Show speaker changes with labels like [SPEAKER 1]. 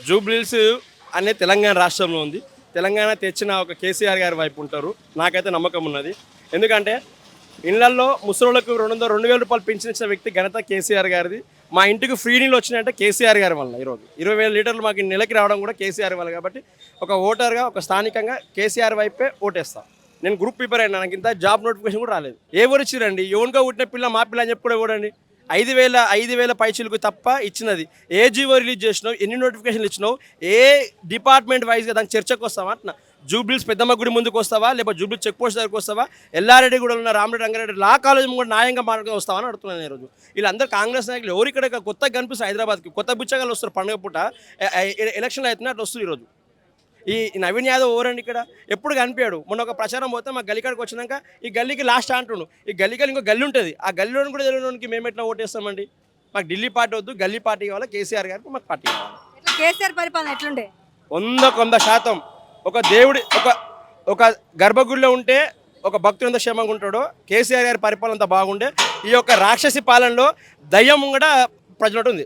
[SPEAKER 1] జూబ్లీహిల్స్ అనే తెలంగాణ రాష్ట్రంలో ఉంది. తెలంగాణ తెచ్చిన ఒక కేసీఆర్ గారి వైపు ఉంటారు. నాకైతే నమ్మకం ఉన్నది. ఎందుకంటే ఇళ్లల్లో ముసలోళ్ళకు 2,000 రూపాయలు పింఛన్ ఇచ్చిన వ్యక్తి ఘనత కేసీఆర్ గారిది. మా ఇంటికి ఫ్రీ నీళ్ళు వచ్చినాయంటే కేసీఆర్ గారి వల్ల. ఈరోజు 20,000 లీటర్లు మాకు నెలకి రావడం కూడా కేసీఆర్ వల్ల. కాబట్టి ఒక ఓటర్గా, ఒక స్థానికంగా కేసీఆర్ వైపే ఓటేస్తాను. నేను గ్రూప్ ప్రిపేర్ అయినా, నాకు ఇంత జాబ్ నోటిఫికేషన్ కూడా రాలేదు. ఎవరు ఇచ్చిరండి? ఓన్గా పుట్టిన పిల్ల మా పిల్ల అని చెప్పి కూడా ఇవ్వడండి. 5,000 పైచీలకు తప్ప ఇచ్చినది. ఏ జీవో రిలీజ్ చేసినావు, ఎన్ని నోటిఫికేషన్లు ఇచ్చినావు, ఏ డిపార్ట్మెంట్ వైజ్గా దానికి చర్చకు వస్తావా అంటున్నా. జూబ్లీహిల్స్ పెద్దమ్మ గుడి ముందుకు వస్తావా, లేకపోతే జూబ్లీ చెక్ పోస్ట్ దగ్గరకు వస్తావా, ఎల్లారెడ్డి కూడా ఉన్న రామరెడ్డి రంగారెడ్డి లా కాలేజ్ కూడా న్యాయంగా మాట్లాడుకుని వస్తావా అని అడుగుతున్నాను. ఈరోజు వీళ్ళందరూ కాంగ్రెస్ నాయకులు ఎవరు ఇక్కడ కొత్తగా కనిపిస్తారు. హైదరాబాద్కి కొత్త బిచ్చగాళ్ళు వస్తారు. పండుగ పూట ఎలక్షన్లు అవుతున్నాయి, అట్లా వస్తుంది. ఈరోజు ఈ నవీన్ యాదవ్ ఎవరండి ఇక్కడ? ఎప్పుడు కనిపించాడు. మొన్న ఒక ప్రచారం పోతే మా గల్లీకాడికి వచ్చినాక ఈ గల్లీకి లాస్ట్ అంటుండు. ఈ గల్లీకి ఇంకో గల్లీ ఉంటుంది. ఆ గల్లీలో కూడా తెలియడానికి మేము ఎట్లా ఓటేస్తామండి? మాకు ఢిల్లీ పార్టీ వద్దు, గల్లీ పార్టీ కావాలి. కేసీఆర్ గారికి మాకు పార్టీ కావాలి.
[SPEAKER 2] కేసీఆర్ పరిపాలన ఎట్లుండే?
[SPEAKER 1] 100% ఒక దేవుడి ఒక గర్భగుడిలో ఉంటే ఒక భక్తుడు ఎంత క్షేమంగా ఉంటాడో కేసీఆర్ గారి పరిపాలన అంత బాగుండే. ఈ యొక్క రాక్షసి పాలనలో దయ్యం కూడా ప్రజలు ఉంది.